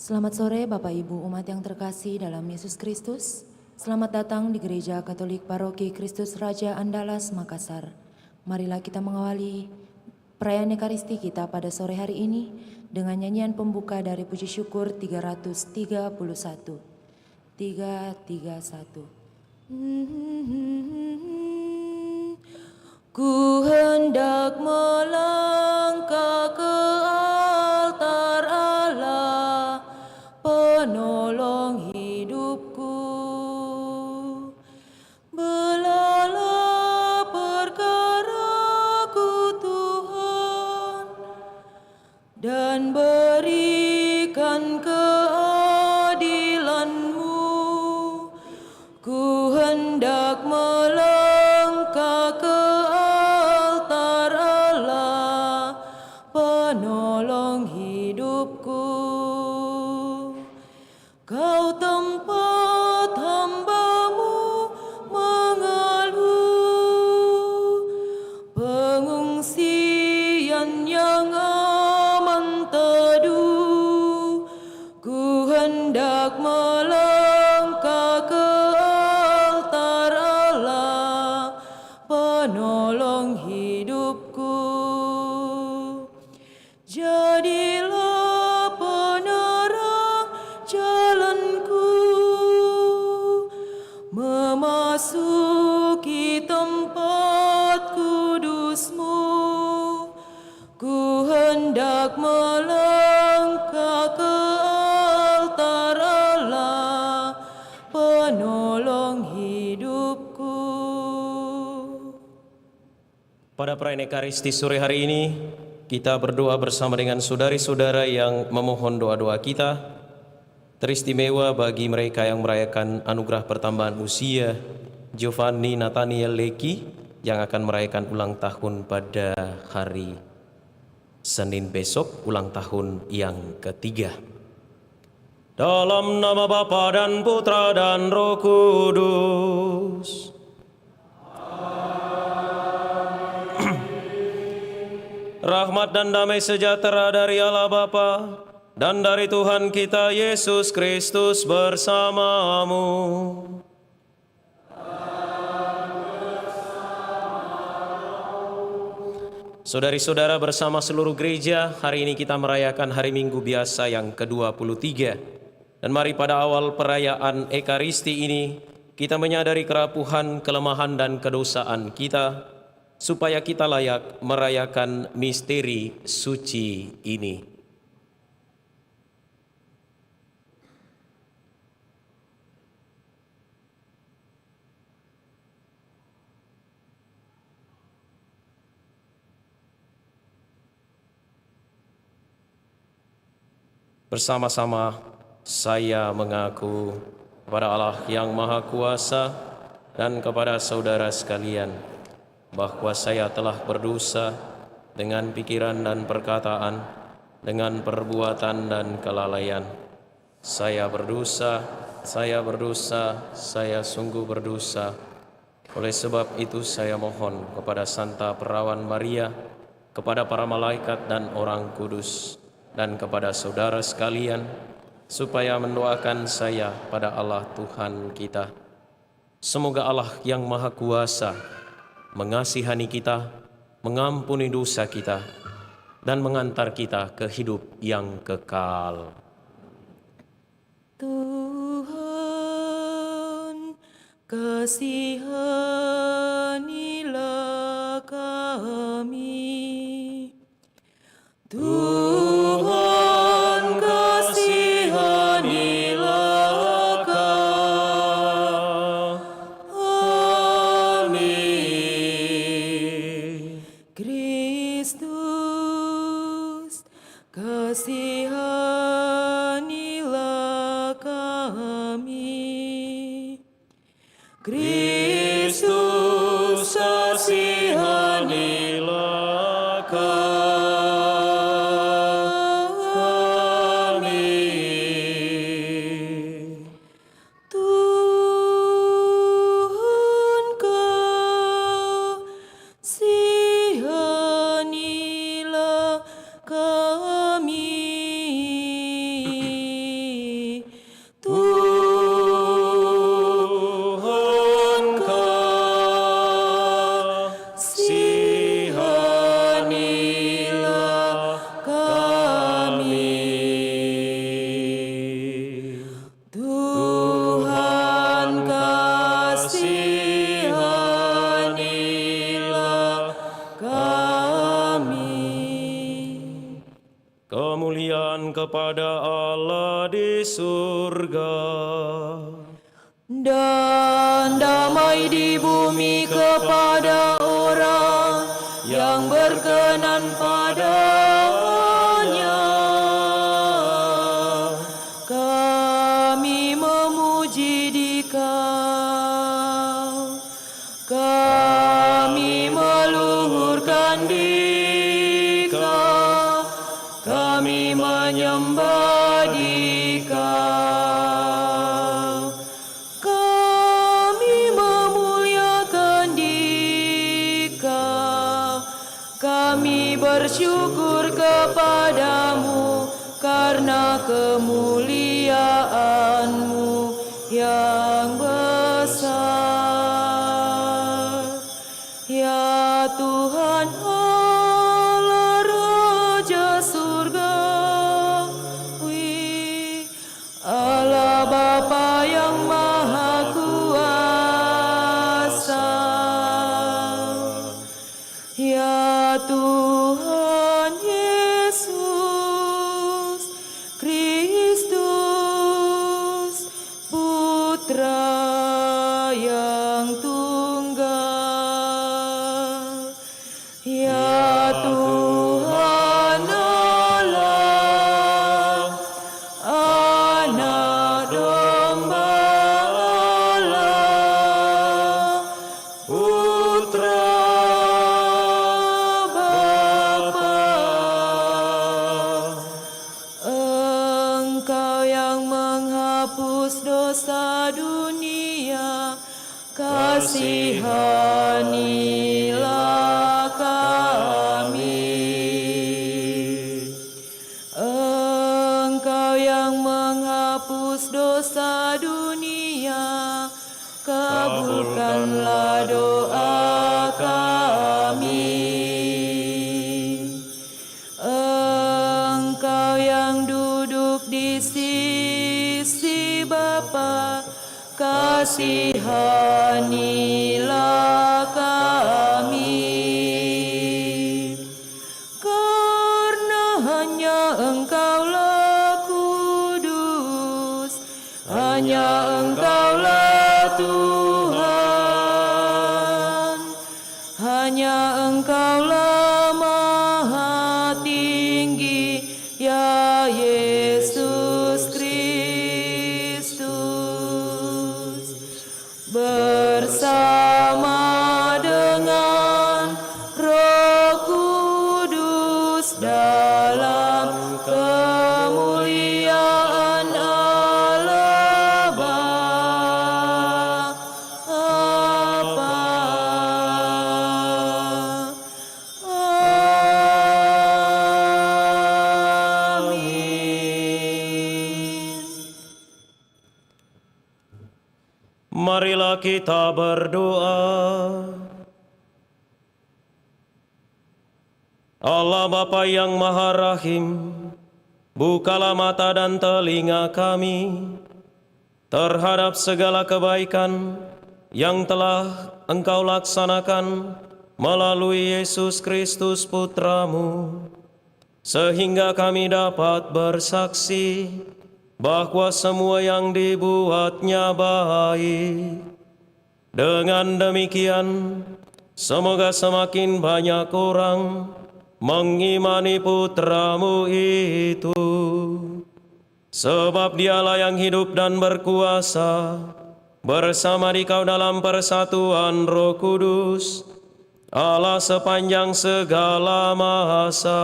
Selamat sore Bapak Ibu umat yang terkasih dalam Yesus Kristus. Selamat datang di Gereja Katolik Paroki Kristus Raja Andalas, Makassar. Marilah kita mengawali perayaan Ekaristi kita pada sore hari ini dengan nyanyian pembuka dari Puji Syukur 331. 331. Ku hendak melangkah ke altar Allah, penolong hidupku. Belalah perkaraku Tuhan, dan berikan keadilan-Mu. Ku hendak melangkah ke altar Allah, penolong hidupku. Kau tempat hamba-Mu mengeluh, pengungsian yang aman teduh. Ku hendak melangkah ke altar Allah, penolong hidupku. Jadilah penerang jalanku, memasuki tempat kudus-Mu. Ku hendak melangkah ke altar Allah, penolong hidupku. Pada perayaan Ekaristi sore hari ini, kita berdoa bersama dengan saudari-saudara yang memohon doa-doa kita, teristimewa bagi mereka yang merayakan anugerah pertambahan usia Giovanni Nathaniel Leki yang akan merayakan ulang tahun pada hari Senin besok, ulang tahun yang ketiga. Dalam nama Bapa dan Putra dan Roh Kudus. Rahmat dan damai sejahtera dari Allah Bapa dan dari Tuhan kita Yesus Kristus bersamamu. Saudari-saudara, bersama seluruh gereja, hari ini kita merayakan hari Minggu biasa yang ke-23. Dan mari pada awal perayaan Ekaristi ini, kita menyadari kerapuhan, kelemahan, dan kedosaan kita, supaya kita layak merayakan misteri suci ini. Bersama-sama saya mengaku kepada Allah yang Maha Kuasa dan kepada saudara sekalian bahwa saya telah berdosa dengan pikiran dan perkataan, dengan perbuatan dan kelalaian. Saya berdosa, saya sungguh berdosa. Oleh sebab itu saya mohon kepada Santa Perawan Maria, kepada para malaikat dan orang kudus, dan kepada saudara sekalian, supaya mendoakan saya pada Allah Tuhan kita. Semoga Allah yang Maha Kuasa mengasihani kita, mengampuni dosa kita, dan mengantar kita ke hidup yang kekal. Tuhan, kasihanilah kami. Tuhan, kasihanilah kami. Kristus, kasihanilah kami. Kristus, kasihanilah kami. Tuhan, kasihanilah kami. dan kepada Allah di surga. Dan damai di bumi kepada orang yang berkenan padanya. Kami memuji Dikau, kami meluhurkan Dikau, kami menyembah Dikau, kami memuliakan Dikau, kami bersyukur kepadamu karena kemuliaan-Mu yang besar. Ya Tuhan Allah Raja surgawi, Allah Bapa yang Maha Kuasa. Ya Tuhan Yesus Kristus, Putra yang tunggal. Ya Tuhan Allah, Anak Domba Allah, Putra Bapa. Engkau yang menghapus dosa dunia, kasihanilah kami. Engkau yang menghapus dosa dunia, kabulkanlah doa kami. Engkau yang duduk di sisi Bapa, kasihanilah kami. Karena hanya Engkaulah kudus, hanya Engkaulah Tuhan, hanya Engkaulah Maha Tinggi, ya Yesus Kristus, bersama dengan Roh Kudus dalam kemuliaan Allah Bapa. Amin. Marilah kita berdoa. Allah Bapa yang Maha Rahim, bukalah mata dan telinga kami terhadap segala kebaikan yang telah Engkau laksanakan melalui Yesus Kristus Putramu, sehingga kami dapat bersaksi bahwa semua yang dibuatnya baik. Dengan demikian, semoga semakin banyak orang mengimani Putramu itu, sebab Dialah yang hidup dan berkuasa bersama Dikau dalam persatuan Roh Kudus, Allah sepanjang segala masa.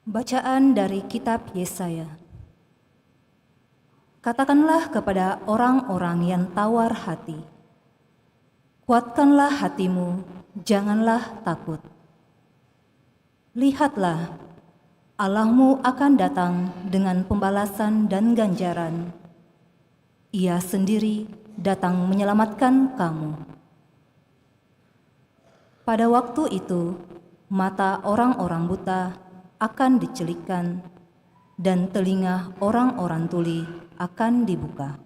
Bacaan dari Kitab Yesaya. Katakanlah kepada orang-orang yang tawar hati, kuatkanlah hatimu, janganlah takut. Lihatlah, Allahmu akan datang dengan pembalasan dan ganjaran. Ia sendiri datang menyelamatkan kamu. Pada waktu itu, mata orang-orang buta akan dicelikkan, dan telinga orang-orang tuli akan dibuka.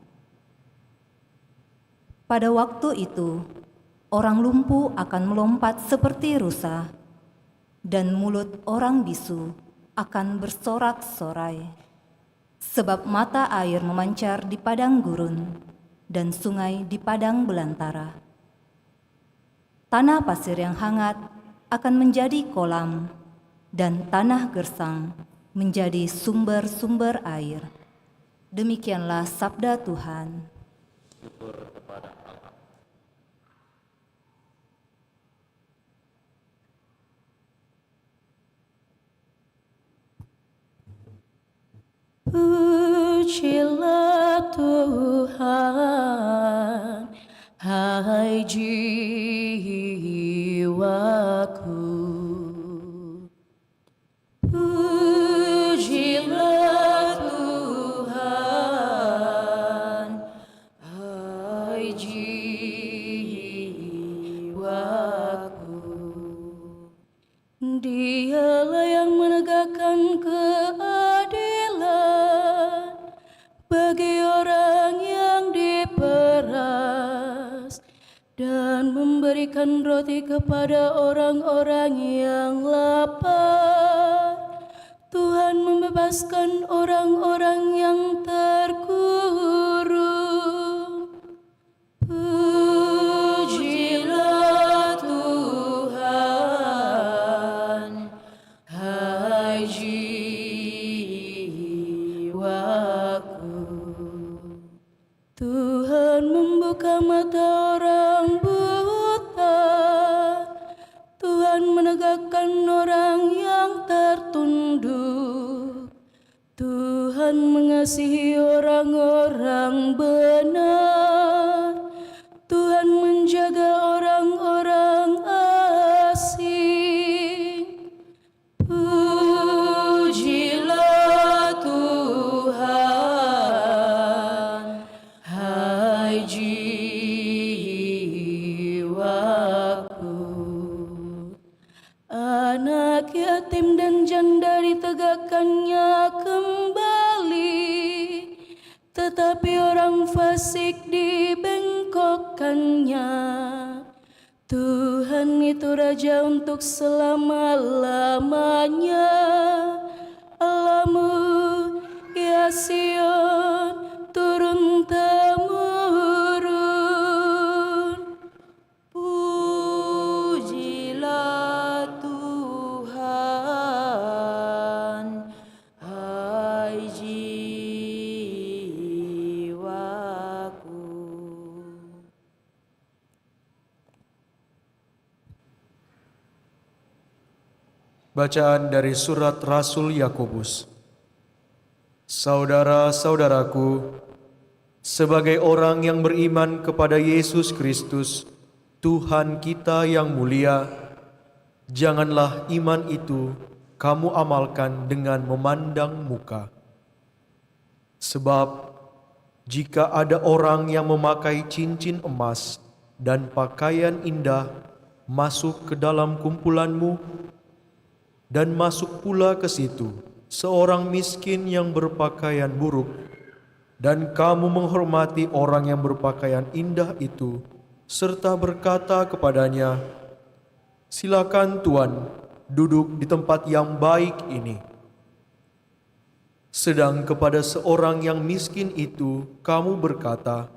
Pada waktu itu, orang lumpuh akan melompat seperti rusa, dan mulut orang bisu akan bersorak-sorai. Sebab mata air memancar di padang gurun, dan sungai di padang belantara. Tanah pasir yang hangat akan menjadi kolam, dan tanah gersang menjadi sumber-sumber air. Demikianlah sabda Tuhan. Pujilah Tuhan, hai jiwaku. Pujilah Tuhan, hai jiwaku. Dialah yang menegakkan keadilan bagi orang yang diperas, dan memberikan roti kepada orang-orang yang lapar. Tuhan membebaskan orang-orang yang terkurung. Pujilah Tuhan, hai jiwaku. Tuhan membuka mata orang buta, Tuhan menegakkan orang yang tertunduk, Tuhan mengasihi orang-orang benar, Tuhan menjaga orang-orang asing. Pujilah Tuhan, hai jiwaku. Anak yatim dan janda ditegakkannya kembali, tetapi orang fasik dibengkokkannya. Tuhan itu Raja untuk selama-lamanya. Allahmu, ya Sion, turun-temurun. Pujilah Tuhan, hai jiwaku. Bacaan dari surat Rasul Yakobus. Saudara-saudaraku, sebagai orang yang beriman kepada Yesus Kristus, Tuhan kita yang mulia, janganlah iman itu kamu amalkan dengan memandang muka. Sebab jika ada orang yang memakai cincin emas dan pakaian indah masuk ke dalam kumpulanmu, dan masuk pula ke situ seorang miskin yang berpakaian buruk, dan kamu menghormati orang yang berpakaian indah itu, serta berkata kepadanya, "Silakan Tuan, duduk di tempat yang baik ini." Sedang kepada seorang yang miskin itu kamu berkata,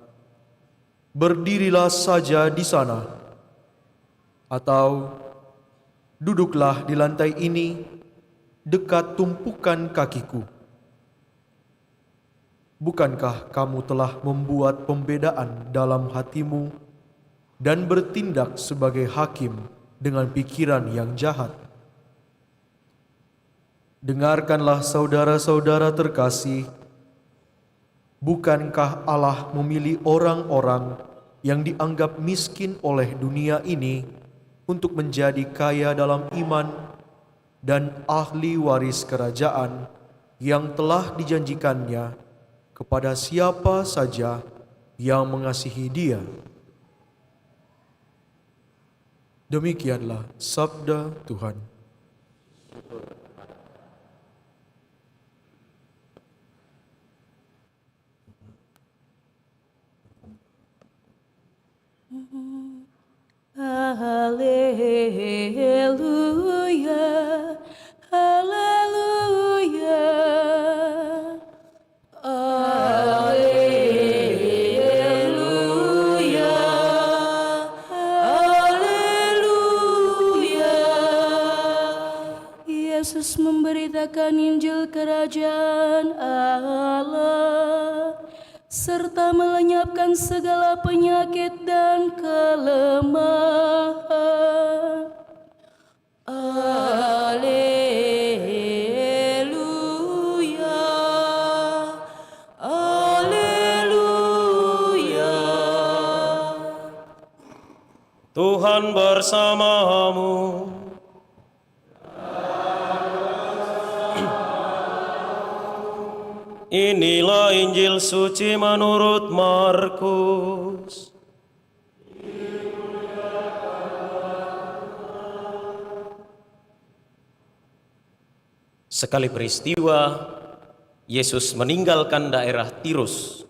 "Berdirilah saja di sana," atau "Duduklah di lantai ini, dekat tumpukan kakiku." Bukankah kamu telah membuat pembedaan dalam hatimu dan bertindak sebagai hakim dengan pikiran yang jahat? Dengarkanlah saudara-saudara terkasih, bukankah Allah memilih orang-orang yang dianggap miskin oleh dunia ini untuk menjadi kaya dalam iman dan ahli waris kerajaan yang telah dijanjikannya kepada siapa saja yang mengasihi Dia. Demikianlah sabda Tuhan. Haleluya, haleluya, haleluya, haleluya. Yesus memberitakan Injil Kerajaan Allah serta melenyapkan segala penyakit dan kelemahan. Alleluia, Alleluia. Tuhan bersamamu. Inilah Injil suci menurut Markus. Sekali peristiwa, Yesus meninggalkan daerah Tirus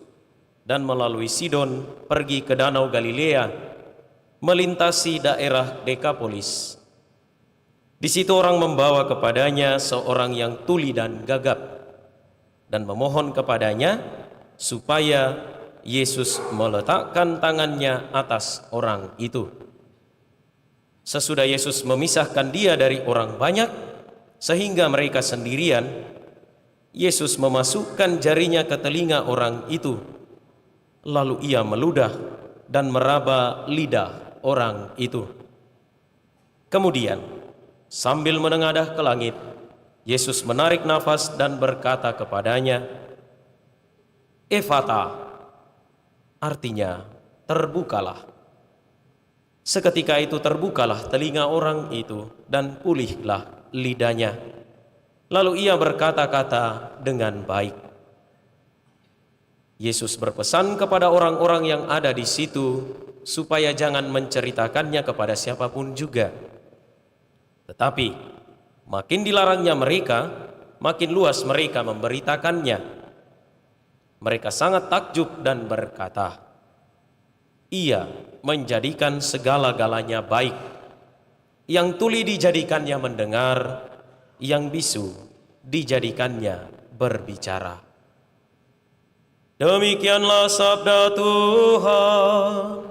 dan melalui Sidon pergi ke Danau Galilea, melintasi daerah Dekapolis. Di situ orang membawa kepadanya seorang yang tuli dan gagap dan memohon kepadanya supaya Yesus meletakkan tangannya atas orang itu. Sesudah Yesus memisahkan dia dari orang banyak, sehingga mereka sendirian, Yesus memasukkan jarinya ke telinga orang itu. Lalu ia meludah dan meraba lidah orang itu. Kemudian, sambil menengadah ke langit, Yesus menarik nafas dan berkata kepadanya, "Efata," artinya terbukalah. Seketika itu terbukalah telinga orang itu dan pulihlah lidahnya. Lalu ia berkata-kata dengan baik. Yesus berpesan kepada orang-orang yang ada di situ supaya jangan menceritakannya kepada siapapun juga. Tetapi makin dilarangnya mereka, makin luas mereka memberitakannya. Mereka sangat takjub dan berkata, "Ia menjadikan segala-galanya baik. Yang tuli dijadikannya mendengar, yang bisu dijadikannya berbicara." Demikianlah sabda Tuhan.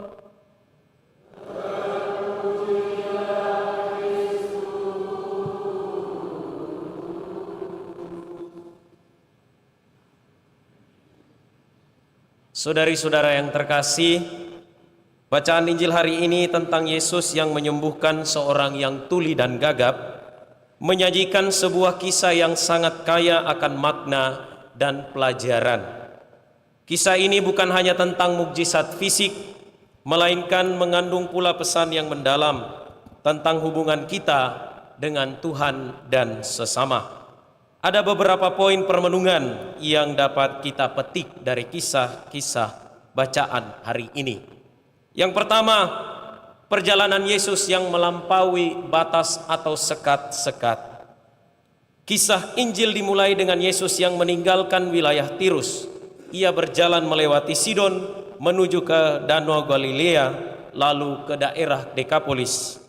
Saudari-saudara yang terkasih, bacaan Injil hari ini tentang Yesus yang menyembuhkan seorang yang tuli dan gagap menyajikan sebuah kisah yang sangat kaya akan makna dan pelajaran. Kisah ini bukan hanya tentang mukjizat fisik, melainkan mengandung pula pesan yang mendalam tentang hubungan kita dengan Tuhan dan sesama. Ada beberapa poin permenungan yang dapat kita petik dari kisah-kisah bacaan hari ini. Yang pertama, perjalanan Yesus yang melampaui batas atau sekat-sekat. Kisah Injil dimulai dengan Yesus yang meninggalkan wilayah Tirus. Ia berjalan melewati Sidon menuju ke Danau Galilea, lalu ke daerah Dekapolis.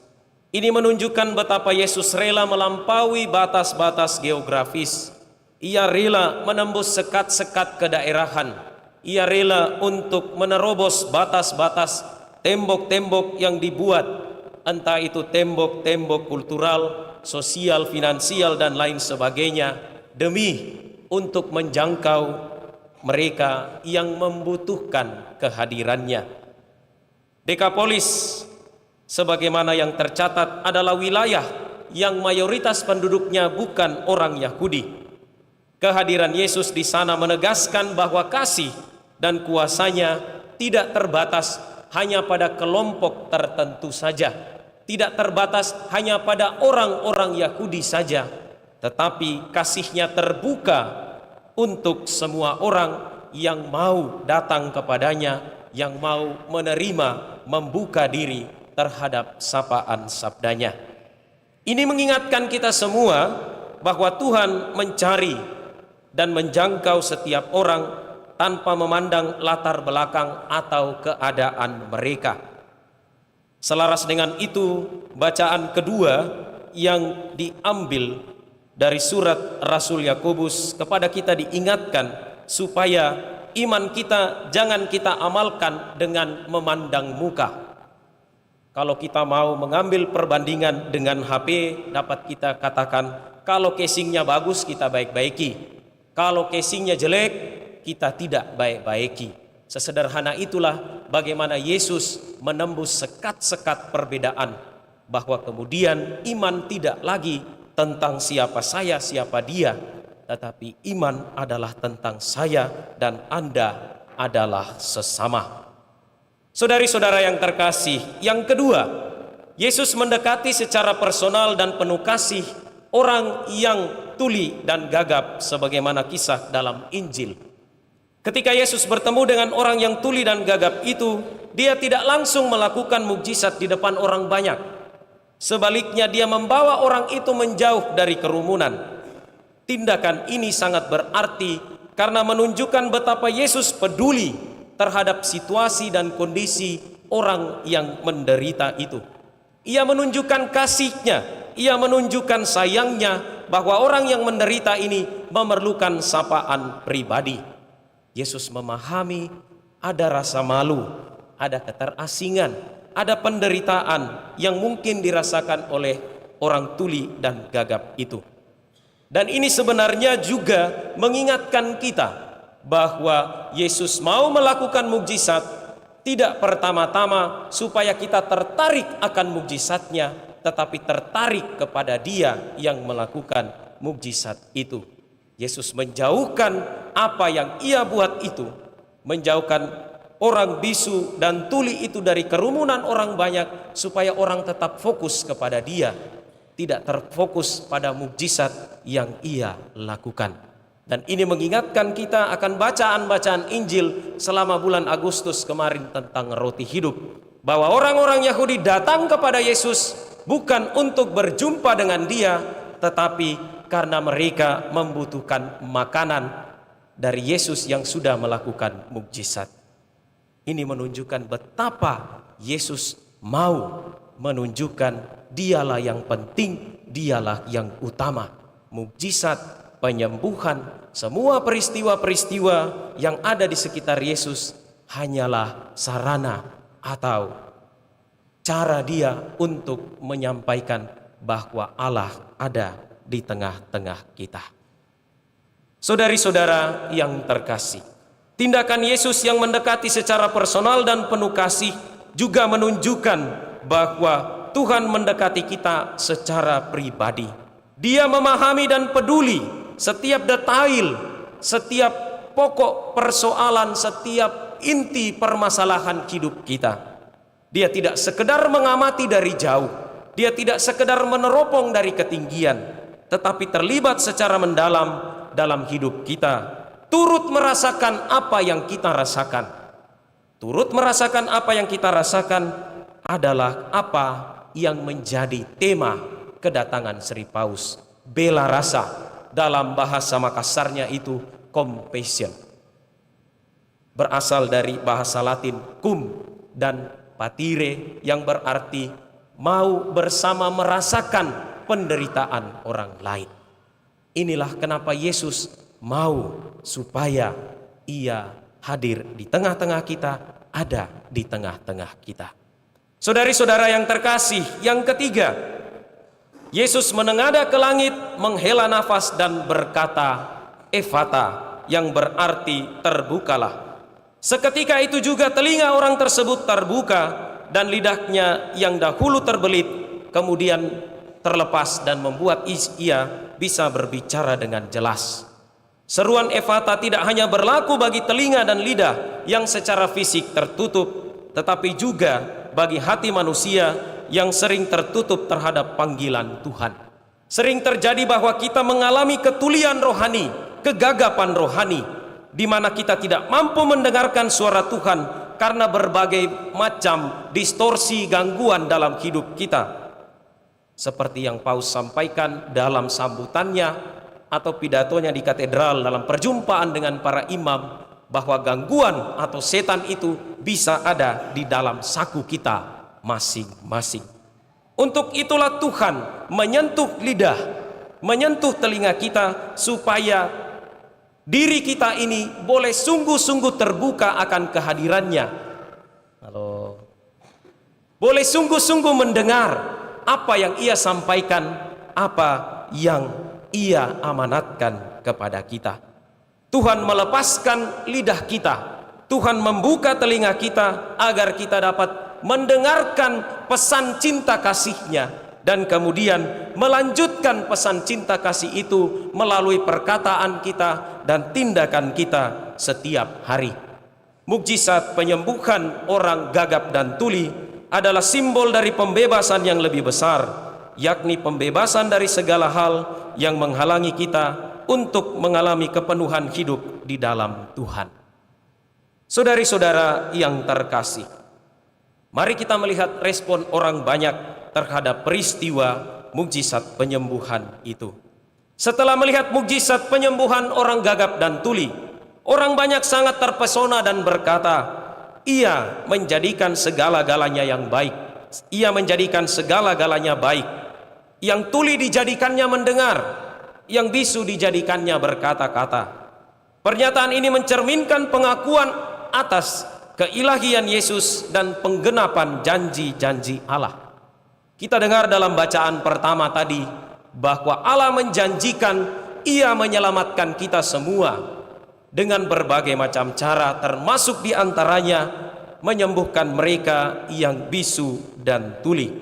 Ini menunjukkan betapa Yesus rela melampaui batas-batas geografis. Ia rela menembus sekat-sekat kedaerahan. Ia rela untuk menerobos batas-batas tembok-tembok yang dibuat, entah itu tembok-tembok kultural, sosial, finansial, dan lain sebagainya, demi untuk menjangkau mereka yang membutuhkan kehadirannya. Dekapolis, sebagaimana yang tercatat, adalah wilayah yang mayoritas penduduknya bukan orang Yahudi. Kehadiran Yesus di sana menegaskan bahwa kasih dan kuasanya tidak terbatas hanya pada kelompok tertentu saja, tidak terbatas hanya pada orang-orang Yahudi saja, tetapi kasihnya terbuka untuk semua orang yang mau datang kepadanya yang mau menerima, membuka diri terhadap sapaan sabdanya. Ini mengingatkan kita semua bahwa Tuhan mencari dan menjangkau setiap orang tanpa memandang latar belakang atau keadaan mereka. Selaras dengan itu, bacaan kedua yang diambil dari surat Rasul Yakobus kepada kita diingatkan supaya iman kita jangan kita amalkan dengan memandang muka. Kalau kita mau mengambil perbandingan dengan HP, dapat kita katakan kalau casingnya bagus kita baik-baiki, kalau casingnya jelek kita tidak baik-baiki. Sesederhana itulah bagaimana Yesus menembus sekat-sekat perbedaan, bahwa kemudian iman tidak lagi tentang siapa saya, siapa dia, tetapi iman adalah tentang saya dan Anda adalah sesama. Saudari-saudara yang terkasih, yang kedua, Yesus mendekati secara personal dan penuh kasih orang yang tuli dan gagap sebagaimana kisah dalam Injil. Ketika Yesus bertemu dengan orang yang tuli dan gagap itu, dia tidak langsung melakukan mukjizat di depan orang banyak. Sebaliknya dia membawa orang itu menjauh dari kerumunan. Tindakan ini sangat berarti karena menunjukkan betapa Yesus peduli terhadap situasi dan kondisi orang yang menderita itu. Ia menunjukkan kasihnya, ia menunjukkan sayangnya bahwa orang yang menderita ini memerlukan sapaan pribadi. Yesus memahami ada rasa malu, ada keterasingan, ada penderitaan yang mungkin dirasakan oleh orang tuli dan gagap itu. Dan ini sebenarnya juga mengingatkan kita bahwa Yesus mau melakukan mukjizat tidak pertama-tama supaya kita tertarik akan mukjizatnya, tetapi tertarik kepada Dia yang melakukan mukjizat itu. Yesus menjauhkan apa yang Ia buat itu, menjauhkan orang bisu dan tuli itu dari kerumunan orang banyak supaya orang tetap fokus kepada Dia, tidak terfokus pada mukjizat yang Ia lakukan. Dan ini mengingatkan kita akan bacaan-bacaan Injil selama bulan Agustus kemarin tentang roti hidup, bahwa orang-orang Yahudi datang kepada Yesus bukan untuk berjumpa dengan Dia, tetapi karena mereka membutuhkan makanan dari Yesus yang sudah melakukan mukjizat. Ini menunjukkan betapa Yesus mau menunjukkan Dialah yang penting, Dialah yang utama. Mukjizat, penyembuhan, semua peristiwa-peristiwa yang ada di sekitar Yesus hanyalah sarana atau cara Dia untuk menyampaikan bahwa Allah ada di tengah-tengah kita. Saudari-saudara yang terkasih, tindakan Yesus yang mendekati secara personal dan penuh kasih juga menunjukkan bahwa Tuhan mendekati kita secara pribadi. Dia memahami dan peduli setiap detail, setiap pokok persoalan, setiap inti permasalahan hidup kita. Dia tidak sekedar mengamati dari jauh, dia tidak sekedar meneropong dari ketinggian, tetapi terlibat secara mendalam dalam hidup kita, turut merasakan apa yang kita rasakan. Turut merasakan apa yang kita rasakan adalah apa yang menjadi tema kedatangan Sri Paus, bela rasa. Dalam bahasa Makassarnya itu compassion, berasal dari bahasa Latin cum dan patire yang berarti mau bersama merasakan penderitaan orang lain. Inilah kenapa Yesus mau supaya Ia hadir di tengah-tengah kita, ada di tengah-tengah kita. Saudari-saudara yang terkasih, yang ketiga, Yesus menengadah ke langit, menghela nafas dan berkata, Efata, yang berarti terbukalah. Seketika itu juga telinga orang tersebut terbuka dan lidahnya yang dahulu terbelit kemudian terlepas dan membuat ia bisa berbicara dengan jelas. Seruan Efata tidak hanya berlaku bagi telinga dan lidah yang secara fisik tertutup, tetapi juga bagi hati manusia yang sering tertutup terhadap panggilan Tuhan. Sering terjadi bahwa kita mengalami ketulian rohani, kegagapan rohani, di mana kita tidak mampu mendengarkan suara Tuhan karena berbagai macam distorsi gangguan dalam hidup kita. Seperti yang Paus sampaikan dalam sambutannya atau pidatonya di katedral dalam perjumpaan dengan para imam, bahwa gangguan atau setan itu bisa ada di dalam saku kita masing-masing. Untuk itulah Tuhan menyentuh lidah, menyentuh telinga kita, supaya diri kita ini boleh sungguh-sungguh terbuka akan kehadirannya. Halo. Boleh sungguh-sungguh mendengar apa yang Ia sampaikan, apa yang Ia amanatkan kepada kita. Tuhan melepaskan lidah kita, Tuhan membuka telinga kita agar kita dapat mendengarkan pesan cinta kasih-Nya, dan kemudian melanjutkan pesan cinta kasih itu melalui perkataan kita dan tindakan kita setiap hari. Mukjizat penyembuhan orang gagap dan tuli adalah simbol dari pembebasan yang lebih besar, yakni pembebasan dari segala hal yang menghalangi kita untuk mengalami kepenuhan hidup di dalam Tuhan. Saudari-saudara yang terkasih, mari kita melihat respon orang banyak terhadap peristiwa mukjizat penyembuhan itu. Setelah melihat mukjizat penyembuhan orang gagap dan tuli, orang banyak sangat terpesona dan berkata, Ia menjadikan segala-galanya yang baik. Ia menjadikan segala-galanya baik. Yang tuli dijadikannya mendengar, yang bisu dijadikannya berkata-kata. Pernyataan ini mencerminkan pengakuan atas keilahian Yesus dan penggenapan janji-janji Allah. Kita dengar dalam bacaan pertama tadi bahwa Allah menjanjikan Ia menyelamatkan kita semua dengan berbagai macam cara, termasuk diantaranya menyembuhkan mereka yang bisu dan tuli.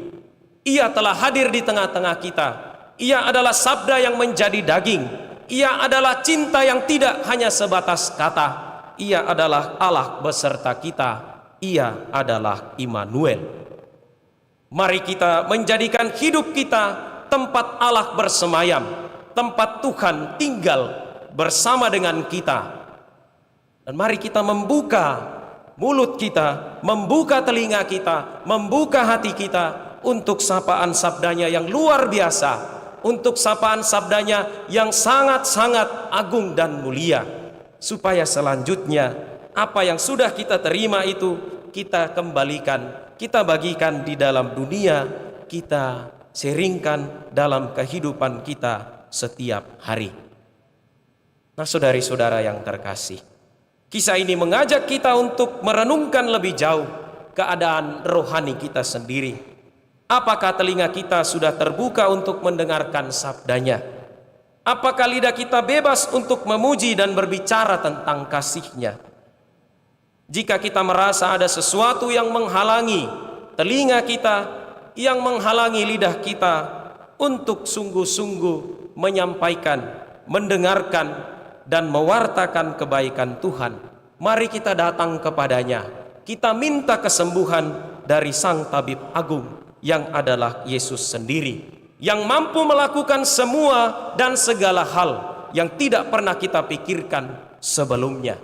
Ia telah hadir di tengah-tengah kita. Ia adalah sabda yang menjadi daging. Ia adalah cinta yang tidak hanya sebatas kata. Ia adalah Allah beserta kita. Ia adalah Immanuel. Mari kita menjadikan hidup kita tempat Allah bersemayam, tempat Tuhan tinggal bersama dengan kita. Dan mari kita membuka mulut kita, membuka telinga kita, membuka hati kita untuk sapaan sabdanya yang luar biasa, untuk sapaan sabdanya yang sangat-sangat agung dan mulia, supaya selanjutnya apa yang sudah kita terima itu kita kembalikan, kita bagikan di dalam dunia, kita sharingkan dalam kehidupan kita setiap hari. Nah, saudari-saudara yang terkasih, kisah ini mengajak kita untuk merenungkan lebih jauh keadaan rohani kita sendiri. Apakah telinga kita sudah terbuka untuk mendengarkan sabdanya? Apakah lidah kita bebas untuk memuji dan berbicara tentang kasih-Nya? Jika kita merasa ada sesuatu yang menghalangi telinga kita, yang menghalangi lidah kita untuk sungguh-sungguh menyampaikan, mendengarkan, dan mewartakan kebaikan Tuhan, mari kita datang kepadanya. Kita minta kesembuhan dari Sang Tabib Agung, yang adalah Yesus sendiri, yang mampu melakukan semua dan segala hal yang tidak pernah kita pikirkan sebelumnya.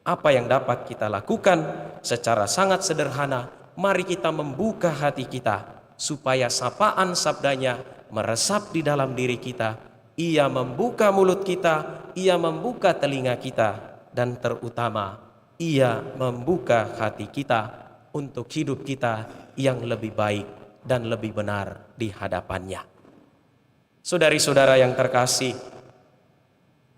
Apa yang dapat kita lakukan secara sangat sederhana? Mari kita membuka hati kita, supaya sapaan sabdanya meresap di dalam diri kita. Ia membuka mulut kita, Ia membuka telinga kita, dan terutama Ia membuka hati kita untuk hidup kita yang lebih baik dan lebih benar di hadapannya. Saudari-saudara yang terkasih,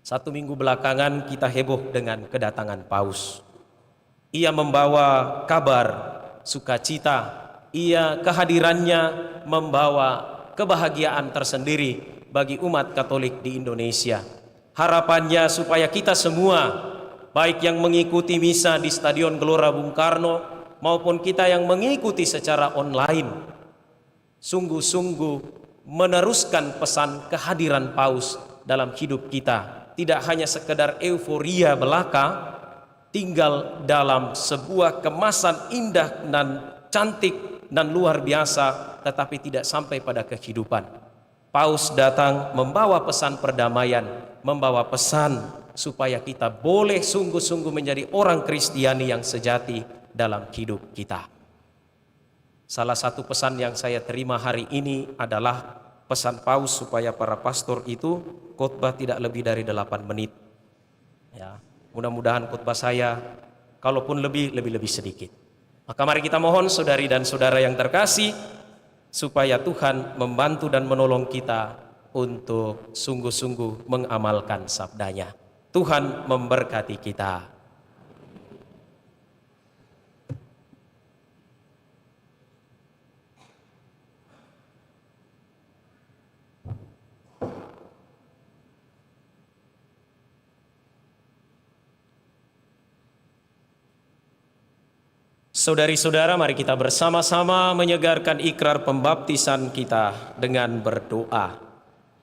1 minggu belakangan kita heboh dengan kedatangan Paus. Ia membawa kabar sukacita, kehadirannya membawa kebahagiaan tersendiri bagi umat Katolik di Indonesia. Harapannya supaya kita semua, baik yang mengikuti misa di Stadion Gelora Bung Karno maupun kita yang mengikuti secara online, sungguh-sungguh meneruskan pesan kehadiran Paus dalam hidup kita. Tidak hanya sekedar euforia belaka, tinggal dalam sebuah kemasan indah dan cantik dan luar biasa, tetapi tidak sampai pada kehidupan. Paus datang membawa pesan perdamaian, membawa pesan supaya kita boleh sungguh-sungguh menjadi orang Kristiani yang sejati, dalam hidup kita. Salah satu pesan yang saya terima hari ini adalah pesan Paus supaya para pastor itu khotbah tidak lebih dari 8 menit. Ya, mudah-mudahan khotbah saya kalaupun lebih sedikit. Maka mari kita mohon saudari dan saudara yang terkasih supaya Tuhan membantu dan menolong kita untuk sungguh-sungguh mengamalkan sabdanya. Tuhan memberkati kita. Saudari-saudara, mari kita bersama-sama menyegarkan ikrar pembaptisan kita dengan berdoa.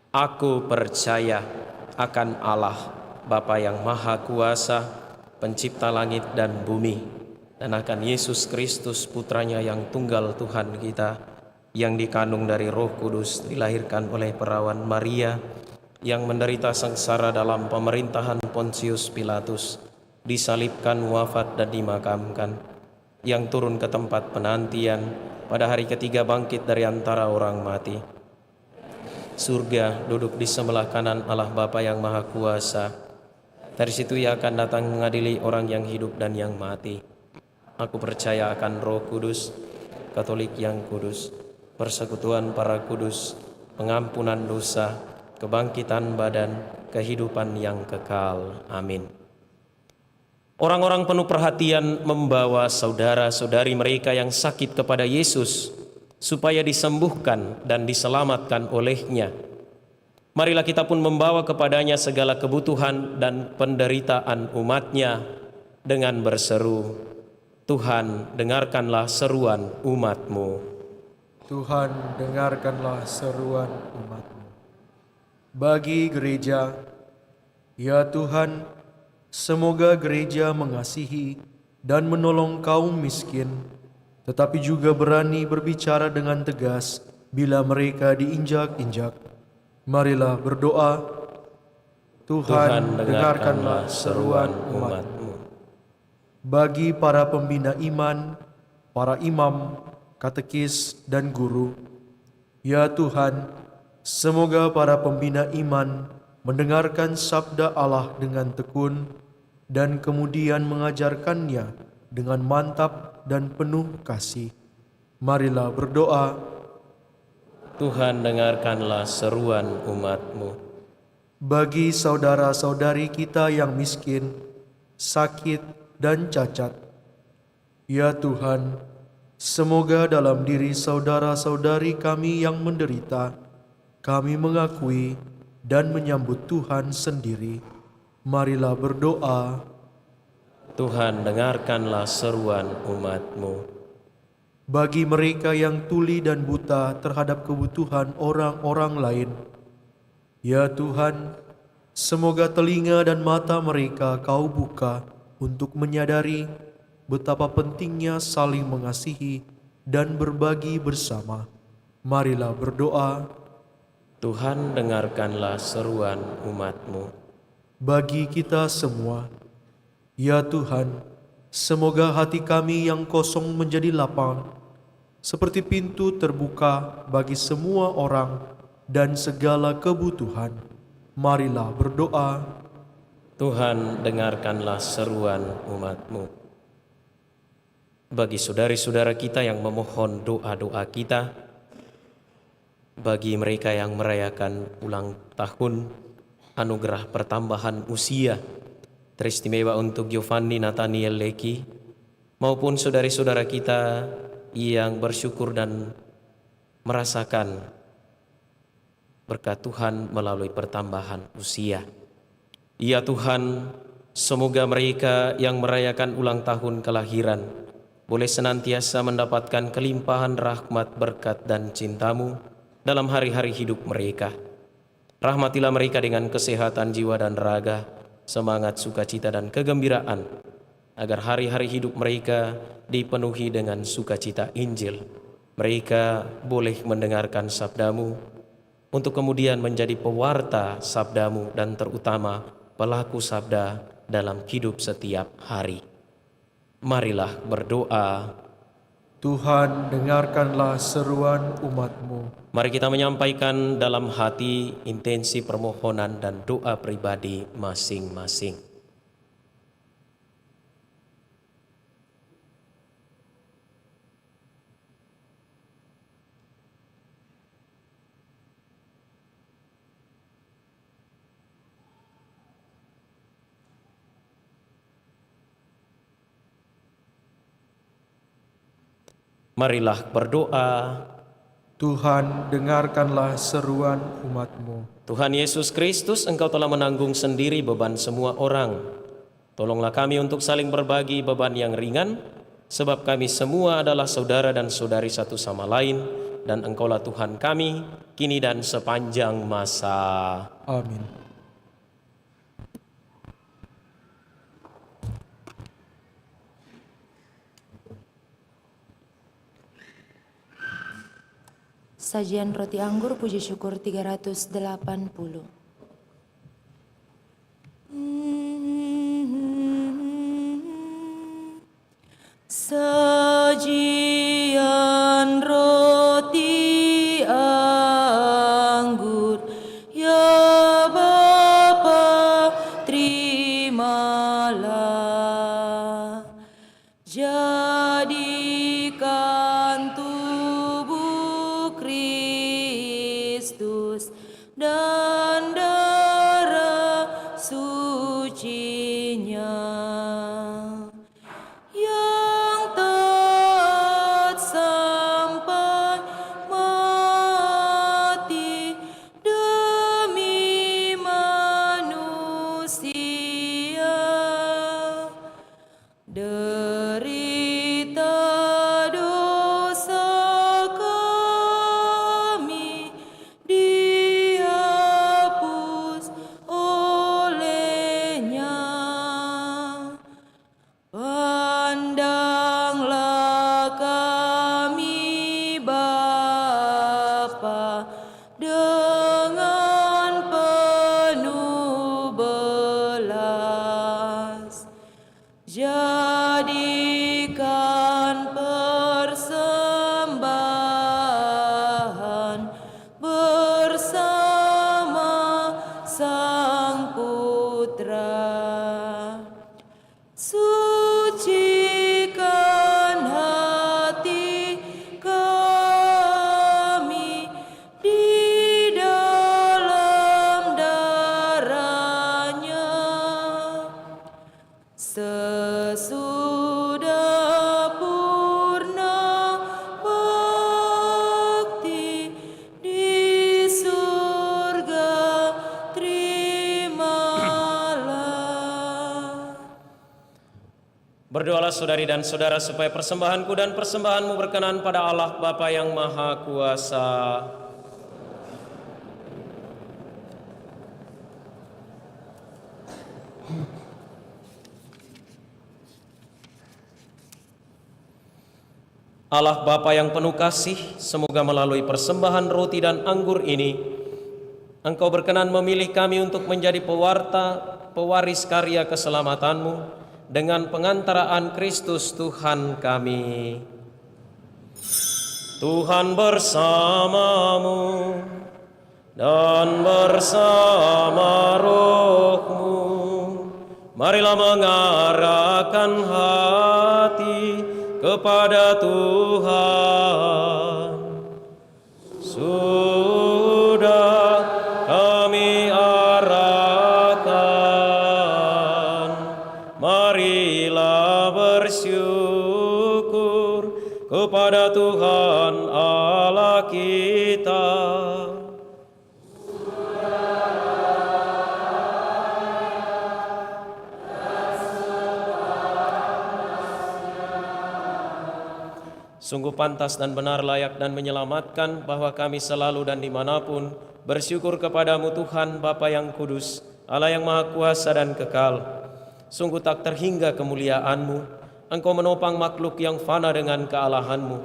Aku percaya akan Allah, Bapa yang Maha Kuasa, Pencipta langit dan bumi, dan akan Yesus Kristus, Putranya yang tunggal Tuhan kita, yang dikandung dari Roh Kudus, dilahirkan oleh perawan Maria, yang menderita sengsara dalam pemerintahan Pontius Pilatus, disalibkan, wafat dan dimakamkan, yang turun ke tempat penantian, pada hari ketiga bangkit dari antara orang mati. Surga, duduk di sebelah kanan Allah Bapa yang Maha Kuasa. Dari situ Ia akan datang mengadili orang yang hidup dan yang mati. Aku percaya akan Roh Kudus, Katolik yang kudus, persekutuan para kudus, pengampunan dosa, kebangkitan badan, kehidupan yang kekal. Amin. Orang-orang penuh perhatian membawa saudara-saudari mereka yang sakit kepada Yesus supaya disembuhkan dan diselamatkan olehnya. Marilah kita pun membawa kepadanya segala kebutuhan dan penderitaan umatnya dengan berseru, Tuhan, dengarkanlah seruan umat-Mu. Tuhan, dengarkanlah seruan umat-Mu. Bagi gereja, ya Tuhan, semoga gereja mengasihi dan menolong kaum miskin, tetapi juga berani berbicara dengan tegas bila mereka diinjak-injak. Marilah berdoa, Tuhan, dengarkanlah seruan umat-Mu. Bagi para pembina iman, para imam, katekis, dan guru, ya Tuhan, semoga para pembina iman mendengarkan sabda Allah dengan tekun dan kemudian mengajarkannya dengan mantap dan penuh kasih. Marilah berdoa, Tuhan, dengarkanlah seruan umat-Mu. bagi saudara-saudari kita yang miskin, sakit, dan cacat, ya Tuhan, semoga dalam diri saudara-saudari kami yang menderita, kami mengakui dan menyambut Tuhan sendiri. Marilah berdoa, Tuhan, dengarkanlah seruan umat-Mu. bagi mereka yang tuli dan buta terhadap kebutuhan orang-orang lain, ya Tuhan, semoga telinga dan mata mereka Kau buka untuk menyadari betapa pentingnya saling mengasihi dan berbagi bersama. Marilah berdoa, Tuhan, dengarkanlah seruan umat-Mu. bagi kita semua, ya Tuhan, semoga hati kami yang kosong menjadi lapang, seperti pintu terbuka bagi semua orang dan segala kebutuhan. Marilah berdoa, Tuhan, dengarkanlah seruan umat-Mu. Bagi saudari-saudara kita yang memohon doa-doa kita, bagi mereka yang merayakan ulang tahun, anugerah pertambahan usia, teristimewa untuk Giovanni Nathaniel Leki, maupun saudari-saudara kita yang bersyukur dan merasakan berkat Tuhan melalui pertambahan usia. Ya Tuhan, semoga mereka yang merayakan ulang tahun kelahiran boleh senantiasa mendapatkan kelimpahan rahmat, berkat, dan cinta-Mu dalam hari-hari hidup mereka. Rahmatilah mereka dengan kesehatan jiwa dan raga, semangat, sukacita, dan kegembiraan, agar hari-hari hidup mereka dipenuhi dengan sukacita Injil. Mereka boleh mendengarkan sabda-Mu, untuk kemudian menjadi pewarta sabda-Mu dan terutama pelaku sabda dalam hidup setiap hari. Marilah berdoa. Tuhan, dengarkanlah seruan umat-Mu. Mari kita menyampaikan dalam hati intensi permohonan dan doa pribadi masing-masing. Marilah berdoa. Tuhan, dengarkanlah seruan umat-Mu. Tuhan Yesus Kristus, Engkau telah menanggung sendiri beban semua orang. Tolonglah kami untuk saling berbagi beban yang ringan, sebab kami semua adalah saudara dan saudari satu sama lain, dan Engkaulah Tuhan kami, kini dan sepanjang masa. Amin. Sajian roti anggur puji syukur 380. Sajian roti anggur, ya Bapa, terimalah. Jadikan tubuh Kristus dan darah sucinya yang taat sampai mati demi manusia. Derita dosa kami dihapus olehnya. Pandanglah kami Bapa dengan penuh belas. Jadikan persembahan bersama Sang Putra. Sucikan hati kami di dalam darah-Nya. Sesudah purna bakti di surga, terimalah. Berdoalah saudari dan saudara supaya persembahanku dan persembahanmu berkenan pada Allah Bapa yang Maha Kuasa. Allah Bapa yang penuh kasih, semoga melalui persembahan roti dan anggur ini, Engkau berkenan memilih kami untuk menjadi pewaris karya keselamatan-Mu dengan pengantaraan Kristus Tuhan kami. Tuhan bersamamu dan bersama roh-Mu. Marilah mengarahkan hati kepada Tuhan. Sudah kami arahkan, marilah bersyukur kepada Tuhan Allah kita. Sungguh pantas dan benar, layak dan menyelamatkan bahwa kami selalu dan dimanapun bersyukur kepadamu Tuhan Bapa yang kudus, Allah yang maha kuasa dan kekal. Sungguh tak terhingga kemuliaan-Mu, Engkau menopang makhluk yang fana dengan kealahan-Mu,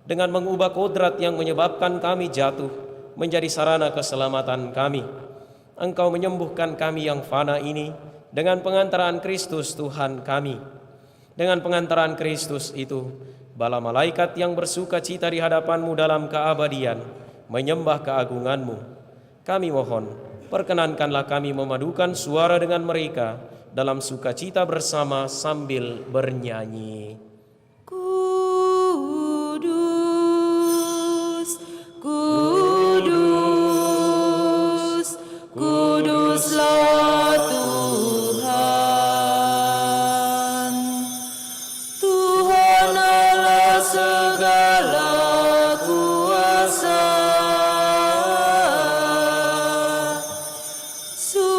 dengan mengubah kodrat yang menyebabkan kami jatuh menjadi sarana keselamatan kami. Engkau menyembuhkan kami yang fana ini dengan pengantaraan Kristus Tuhan kami. Dengan pengantaran Kristus itu, bala malaikat yang bersuka cita di hadapan-Mu dalam keabadian, menyembah keagungan-Mu. Kami mohon, perkenankanlah kami memadukan suara dengan mereka dalam sukacita bersama sambil bernyanyi. Kudus, kudus, kuduslah Tuhan. Tuhan Allah segala kuasa. Surga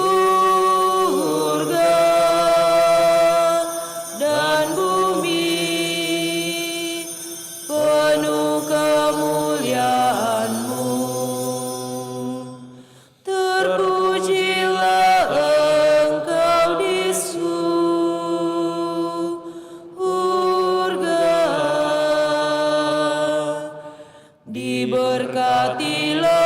dan bumi penuh kemuliaan-Mu. Terpujilah Engkau di surga. Diberkatilah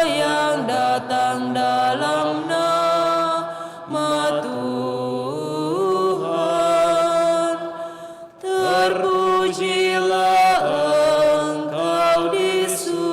yang datang dalam nama Tuhan. Terpujilah Engkau di surga.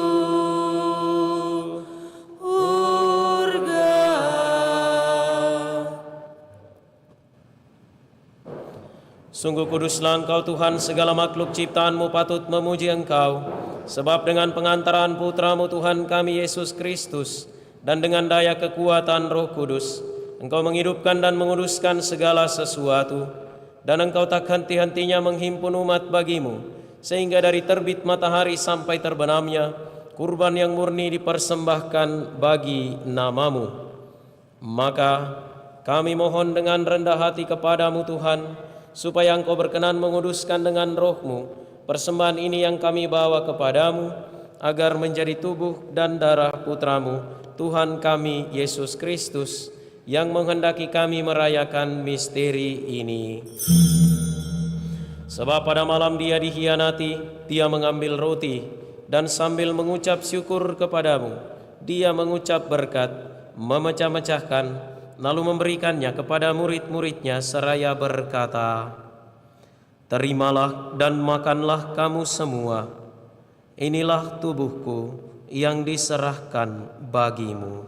Sungguh kuduslah Engkau Tuhan, segala makhluk ciptaan-Mu patut memuji Engkau. Sebab dengan pengantaran Putra-Mu Tuhan kami Yesus Kristus, dan dengan daya kekuatan Roh Kudus, Engkau menghidupkan dan menguduskan segala sesuatu, dan Engkau tak henti-hentinya menghimpun umat bagi-Mu, sehingga dari terbit matahari sampai terbenamnya, kurban yang murni dipersembahkan bagi nama-Mu. Maka kami mohon dengan rendah hati kepada-Mu Tuhan, supaya Engkau berkenan menguduskan dengan Roh-Mu persembahan ini yang kami bawa kepada-Mu, agar menjadi tubuh dan darah Putra-Mu, Tuhan kami Yesus Kristus, yang menghendaki kami merayakan misteri ini. Sebab pada malam Dia dikhianati, Dia mengambil roti, dan sambil mengucap syukur kepada-Mu, Dia mengucap berkat, memecah-mecahkan, lalu memberikannya kepada murid-murid-Nya seraya berkata, "Terimalah dan makanlah kamu semua. Inilah tubuhku yang diserahkan bagimu."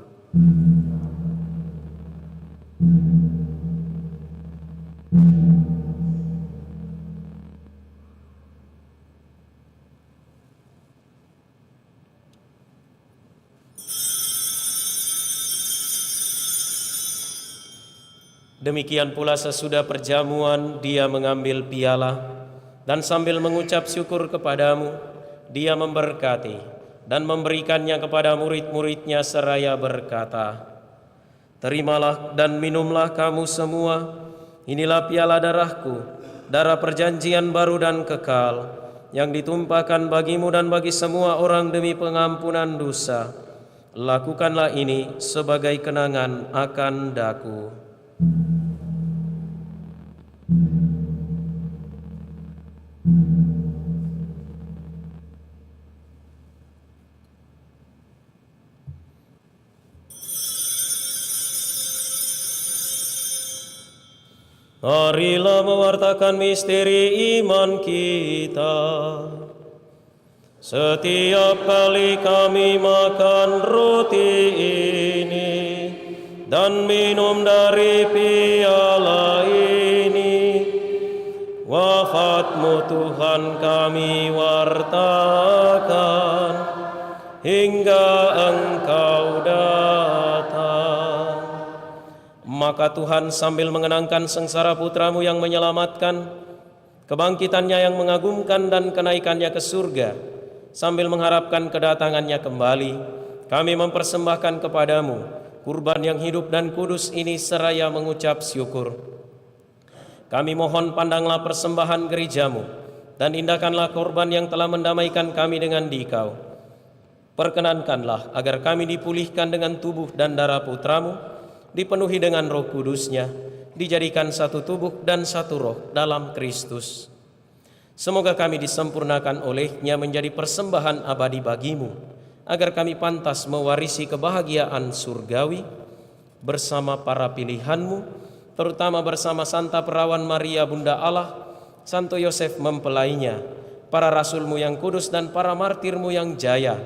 Demikian pula sesudah perjamuan Dia mengambil piala, dan sambil mengucap syukur kepada-Mu, Dia memberkati dan memberikannya kepada murid-murid-Nya seraya berkata, "Terimalah dan minumlah kamu semua, inilah piala darah-Ku, darah perjanjian baru dan kekal, yang ditumpahkan bagimu dan bagi semua orang demi pengampunan dosa. Lakukanlah ini sebagai kenangan akan Daku." Marilah mewartakan misteri iman kita. Setiap kali kami makan roti ini dan minum dari piala ini, wafat-Mu Tuhan kami wartakan hingga Engkau datang. Maka Tuhan sambil mengenangkan sengsara Putra-Mu yang menyelamatkan, kebangkitannya yang mengagumkan dan kenaikannya ke surga, sambil mengharapkan kedatangannya kembali, kami mempersembahkan kepada-Mu kurban yang hidup dan kudus ini seraya mengucap syukur. Kami mohon pandanglah persembahan gereja-Mu, dan indahkanlah korban yang telah mendamaikan kami dengan Dikau. Perkenankanlah agar kami dipulihkan dengan tubuh dan darah Putra-Mu, dipenuhi dengan Roh Kudus-Nya, dijadikan satu tubuh dan satu roh dalam Kristus. Semoga kami disempurnakan oleh-Nya menjadi persembahan abadi bagi-Mu, agar kami pantas mewarisi kebahagiaan surgawi bersama para pilihan-Mu, terutama bersama Santa Perawan Maria Bunda Allah, Santo Yosef mempelainya, para rasulmu yang kudus dan para martirmu yang jaya,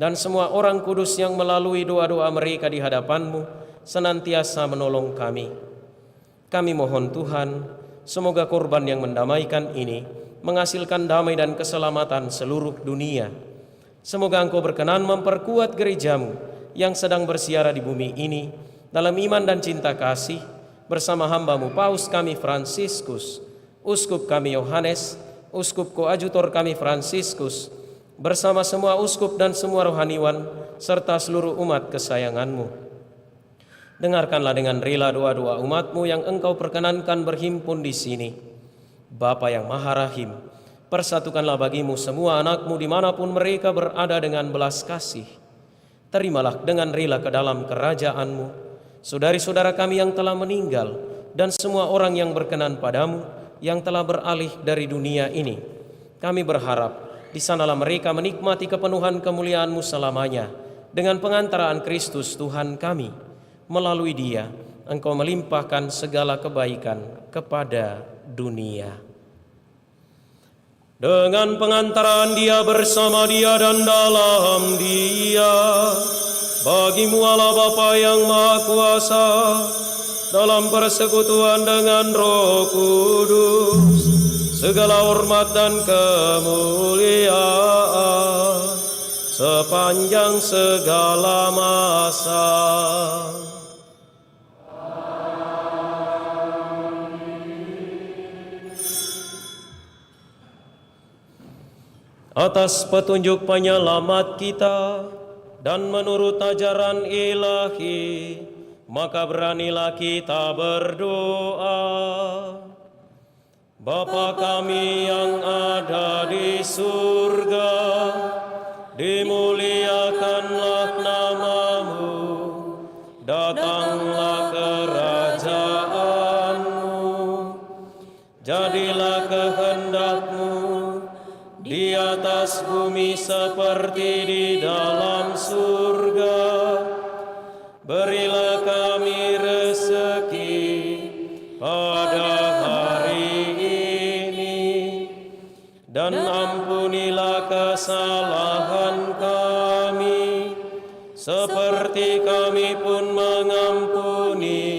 dan semua orang kudus yang melalui doa-doa mereka di hadapanmu senantiasa menolong kami. Kami mohon Tuhan, semoga korban yang mendamaikan ini menghasilkan damai dan keselamatan seluruh dunia. Semoga Engkau berkenan memperkuat gerejamu yang sedang bersiara di bumi ini dalam iman dan cinta kasih, bersama hambamu Paus kami Fransiskus, Uskup kami Yohanes, Uskup Koadjutor kami Fransiskus, bersama semua uskup dan semua rohaniwan, serta seluruh umat kesayanganmu. Dengarkanlah dengan rela doa-doa umatmu yang Engkau perkenankan berhimpun di sini. Bapa yang Maha Rahim, persatukanlah bagimu semua anakmu dimanapun mereka berada dengan belas kasih. Terimalah dengan rela ke dalam kerajaanmu saudari-saudara kami yang telah meninggal dan semua orang yang berkenan padamu yang telah beralih dari dunia ini. Kami berharap di sanalah mereka menikmati kepenuhan kemuliaan-Mu selamanya dengan pengantaraan Kristus Tuhan kami. Melalui Dia Engkau melimpahkan segala kebaikan kepada dunia. Dengan pengantaran Dia, bersama Dia dan dalam Dia, bagimu Allah Bapa yang Maha Kuasa, dalam persekutuan dengan Roh Kudus, segala hormat dan kemuliaan sepanjang segala masa. Atas petunjuk penyelamat kita dan menurut ajaran ilahi, maka beranilah kita berdoa. Bapa kami yang ada di surga, dimuliakanlah nama-Mu, datanglah kerajaan-Mu, jadilah kehendak-Mu di atas bumi seperti di dalam surga. Berilah kami rezeki pada hari ini, dan ampunilah kesalahan kami, seperti kami pun mengampuni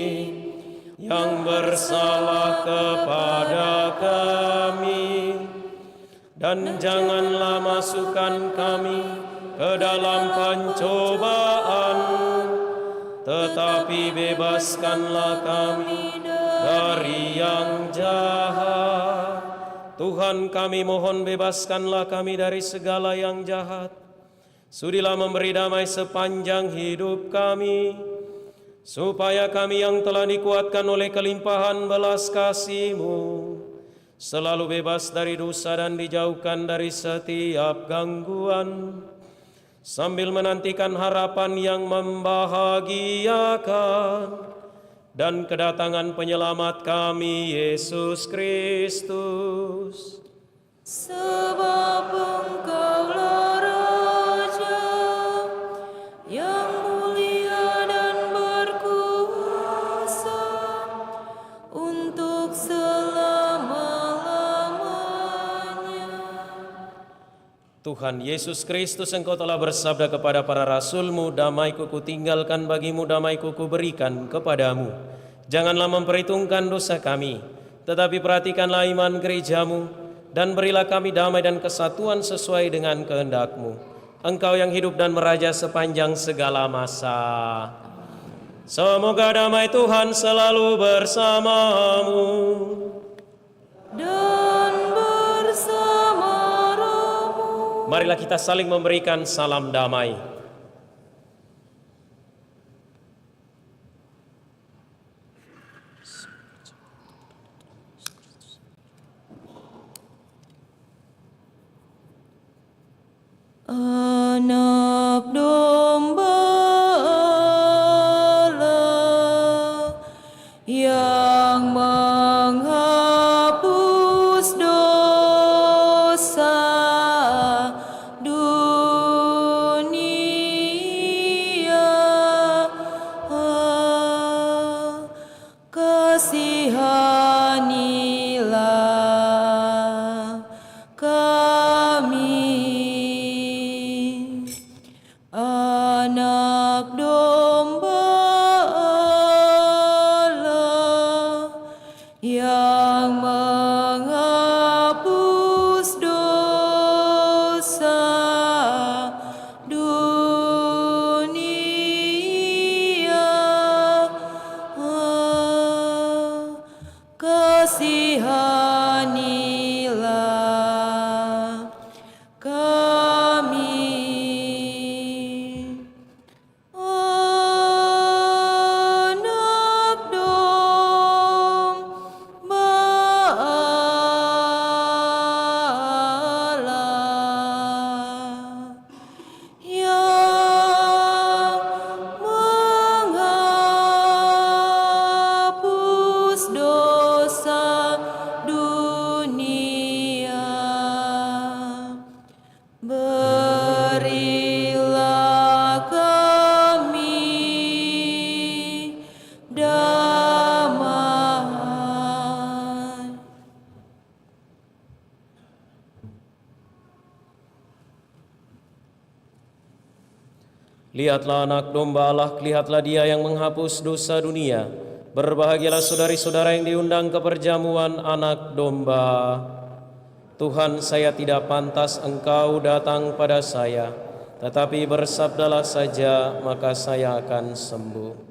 yang bersalah kepada kami. Dan janganlah masukkan kami ke dalam pencobaan, tetapi bebaskanlah kami dari yang jahat. Tuhan kami mohon, bebaskanlah kami dari segala yang jahat. Sudilah memberi damai sepanjang hidup kami, supaya kami yang telah dikuatkan oleh kelimpahan belas kasih-Mu selalu bebas dari dosa dan dijauhkan dari setiap gangguan, sambil menantikan harapan yang membahagiakan dan kedatangan penyelamat kami, Yesus Kristus. Sebab Engkaulah Raja yang mulia dan berkuasa untuk Tuhan Yesus Kristus, Engkau telah bersabda kepada para rasul-Mu, damai-Ku kutinggalkan bagimu, damai-Ku kuberikan kepadamu. Janganlah memperhitungkan dosa kami, tetapi perhatikanlah iman gereja-Mu, dan berilah kami damai dan kesatuan sesuai dengan kehendak-Mu. Engkau yang hidup dan meraja sepanjang segala masa. Semoga damai Tuhan selalu bersamamu. dan bersama rohmu. Marilah kita saling memberikan salam damai. Anak domba Allah yang menghapus dosa dunia, kasih Lihatlah anak domba Allah, lihatlah dia yang menghapus dosa dunia. Berbahagialah saudari-saudara yang diundang ke perjamuan anak domba. Tuhan, saya tidak pantas Engkau datang pada saya, tetapi bersabdalah saja, maka saya akan sembuh.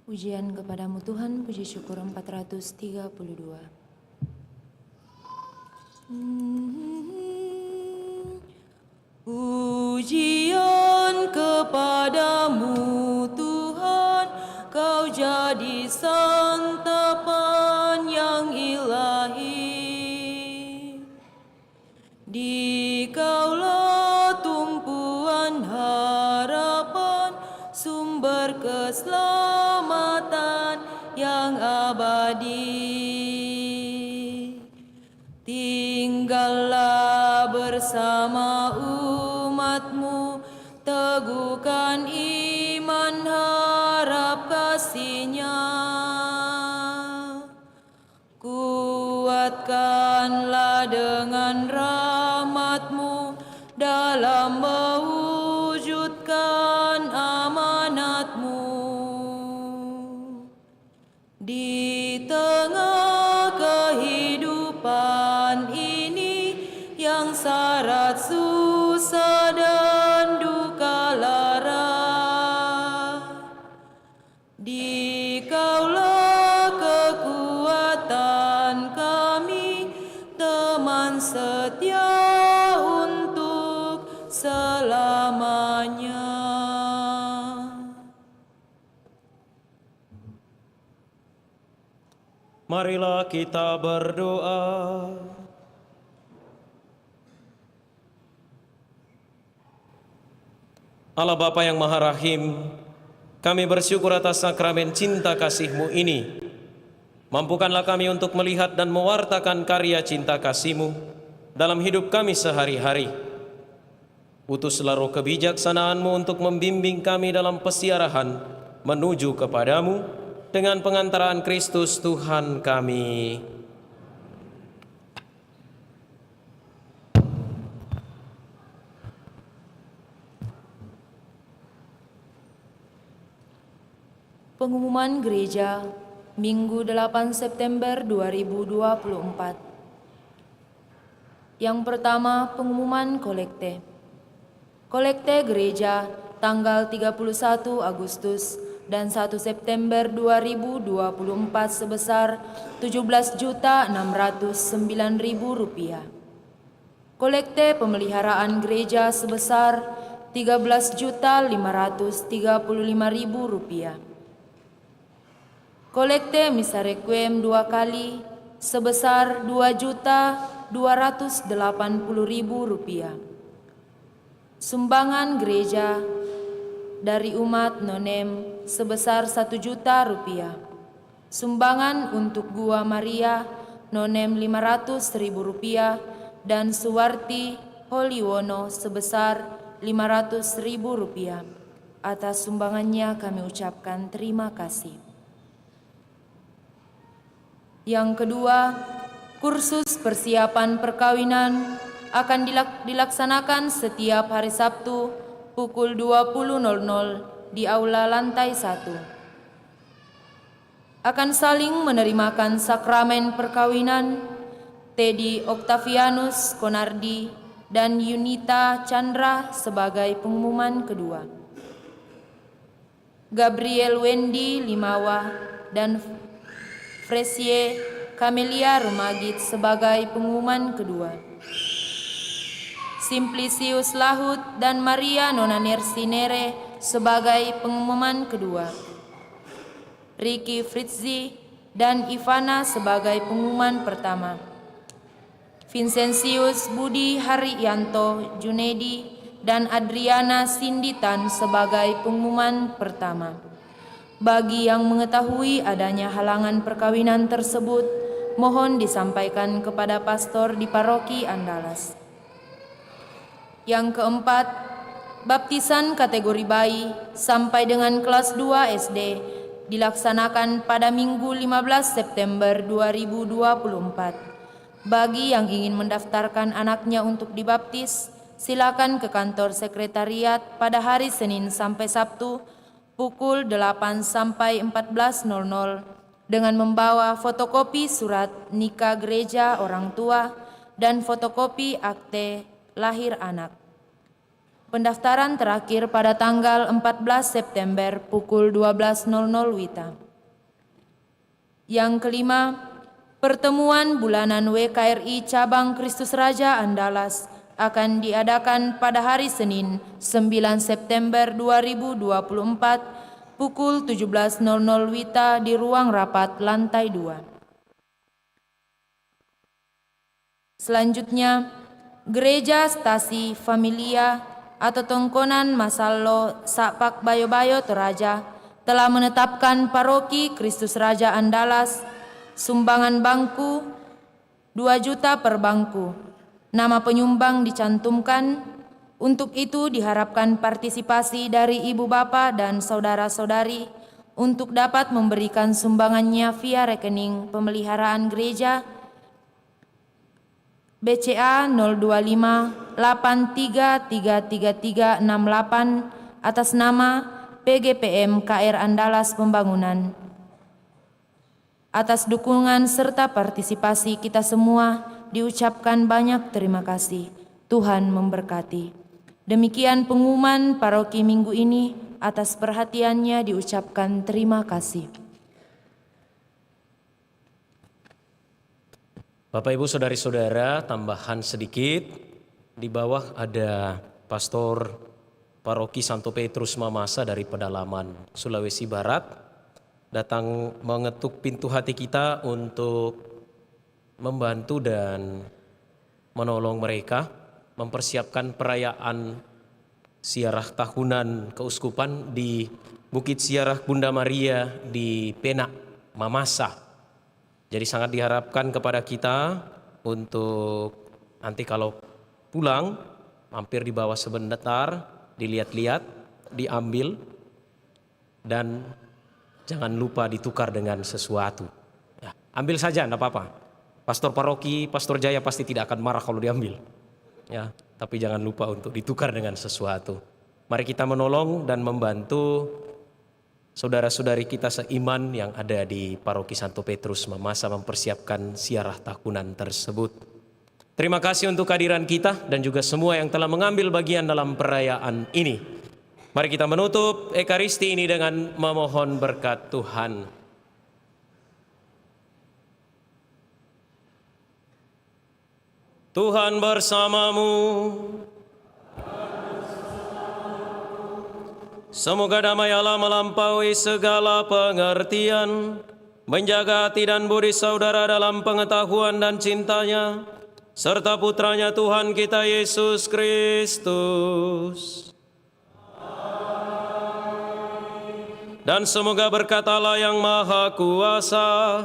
Pujian kepadamu Tuhan, puji syukur 432. Pujian kepadamu Tuhan, Kau jadi santapan yang ilahi. Dikaulah tumpuan harapan, sumber keselamatan yang abadi. Tinggallah bersama umatmu, teguhkan iman harap kasih-Nya. Kuatkanlah dengan rahmat-Mu dalam mewujudkan amanat-Mu. Di tengah kehidupan ini yang syarat susah dan duka lara, Dikaulah kekuatan kami, teman setia untuk selamanya. Marilah kita berdoa. Allah Bapa yang Maha Rahim, kami bersyukur atas sakramen cinta kasih-Mu ini. Mampukanlah kami untuk melihat dan mewartakan karya cinta kasih-Mu dalam hidup kami sehari-hari. Utuslah roh kebijaksanaan-Mu untuk membimbing kami dalam pesiarahan menuju kepadamu dengan pengantaraan Kristus Tuhan kami. Pengumuman Gereja Minggu 8 September 2024. Yang pertama, pengumuman kolekte. Kolekte gereja tanggal 31 Agustus dan 1 September 2024 sebesar Rp17.609.000. Kolekte pemeliharaan gereja sebesar Rp13.535.000. Kolekte misa requiem 2 kali sebesar Rp2.280.000. Sumbangan gereja dari umat nonem sebesar Rp1.000.000. Sumbangan untuk Gua Maria nonem Rp500.000 dan Suwarti Holiwono sebesar Rp500.000. Atas sumbangannya kami ucapkan terima kasih. Yang kedua, kursus persiapan perkawinan akan dilaksanakan setiap hari Sabtu pukul 20.00 di aula lantai 1. Akan saling menerimakan sakramen perkawinan Teddy Octavianus Konardi dan Yunita Chandra sebagai pengumuman kedua. Gabriel Wendy Limawa dan Fresie Camelia Rumagit sebagai pengumuman kedua. Simplicius Lahut dan Maria Nona Nersinere sebagai pengumuman kedua. Ricky Fritzi dan Ivana sebagai pengumuman pertama. Vincentius Budi Haryanto Junedi dan Adriana Sinditan sebagai pengumuman pertama. Bagi yang mengetahui adanya halangan perkawinan tersebut, mohon disampaikan kepada pastor di paroki Andalas. Yang keempat, baptisan kategori bayi sampai dengan kelas 2 SD dilaksanakan pada Minggu 15 September 2024. Bagi yang ingin mendaftarkan anaknya untuk dibaptis, silakan ke kantor sekretariat pada hari Senin sampai Sabtu pukul 8 sampai 14.00 dengan membawa fotokopi surat nikah gereja orang tua dan fotokopi akte lahir anak. Pendaftaran terakhir pada tanggal 14 September pukul 12.00 WITA. Yang kelima, pertemuan bulanan WKRI Cabang Kristus Raja Andalas akan diadakan pada hari Senin 9 September 2024 pukul 17.00 WITA di ruang rapat lantai 2. Selanjutnya, Gereja Stasi Familia atau Tongkonan Masallo Sapak Bayo-Bayo Toraja telah menetapkan paroki Kristus Raja Andalas sumbangan bangku 2 juta per bangku. Nama penyumbang dicantumkan. Untuk itu diharapkan partisipasi dari ibu bapak dan saudara-saudari untuk dapat memberikan sumbangannya via rekening pemeliharaan gereja BCA 025833368 atas nama PGPM KR Andalas Pembangunan. Atas dukungan serta partisipasi kita semua diucapkan banyak terima kasih. Tuhan memberkati. Demikian pengumuman paroki minggu ini. Atas perhatiannya diucapkan terima kasih. Bapak Ibu Saudari-saudara, tambahan sedikit. Di bawah ada Pastor Paroki Santo Petrus Mamasa dari pedalaman Sulawesi Barat datang mengetuk pintu hati kita untuk membantu dan menolong mereka mempersiapkan perayaan siarah tahunan keuskupan di Bukit Siarah Bunda Maria di Penak, Mamasa. Jadi sangat diharapkan kepada kita untuk nanti kalau pulang mampir di bawah sebentar, dilihat-lihat, diambil, dan jangan lupa ditukar dengan sesuatu. Ya, ambil saja, enggak apa-apa. Pastor paroki, Pastor Jaya pasti tidak akan marah kalau diambil. Ya, tapi jangan lupa untuk ditukar dengan sesuatu. Mari kita menolong dan membantu saudara-saudari kita seiman yang ada di Paroki Santo Petrus Mamasa mempersiapkan siarah tahunan tersebut. Terima kasih untuk kehadiran kita dan juga semua yang telah mengambil bagian dalam perayaan ini. Mari kita menutup Ekaristi ini dengan memohon berkat Tuhan. Tuhan bersamamu. Semoga damai Allah melampaui segala pengertian, menjaga hati dan budi saudara dalam pengetahuan dan cintanya, serta putranya Tuhan kita Yesus Kristus. Dan semoga berkat Allah yang Maha Kuasa,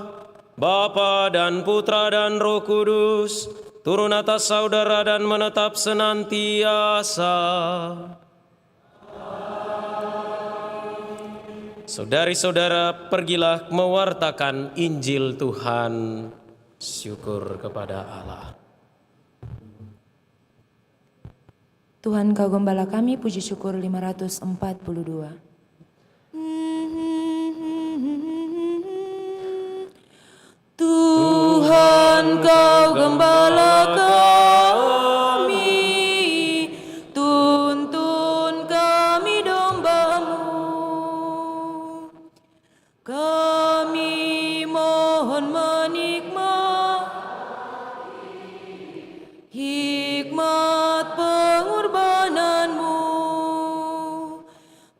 Bapa dan Putra dan Roh Kudus, turun atas saudara dan menetap senantiasa. Saudari-saudara, pergilah mewartakan Injil Tuhan. Syukur kepada Allah. Tuhan Kau Gembala kami, puji syukur 542. Tuhan Kau Gembala kami, tuntun kami domba-Mu. Kami mohon menikmati hikmat pengorbanan-Mu.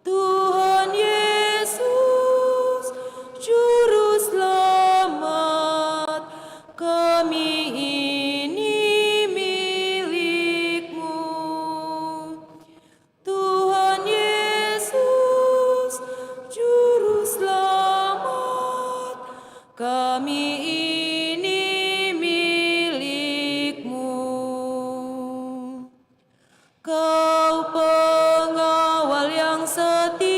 Tuhan Yesus, Juru Selamat, kami ini milik-Mu. Tuhan Yesus, Juru Selamat, kami ini milik-Mu. Kau pengawal yang setia,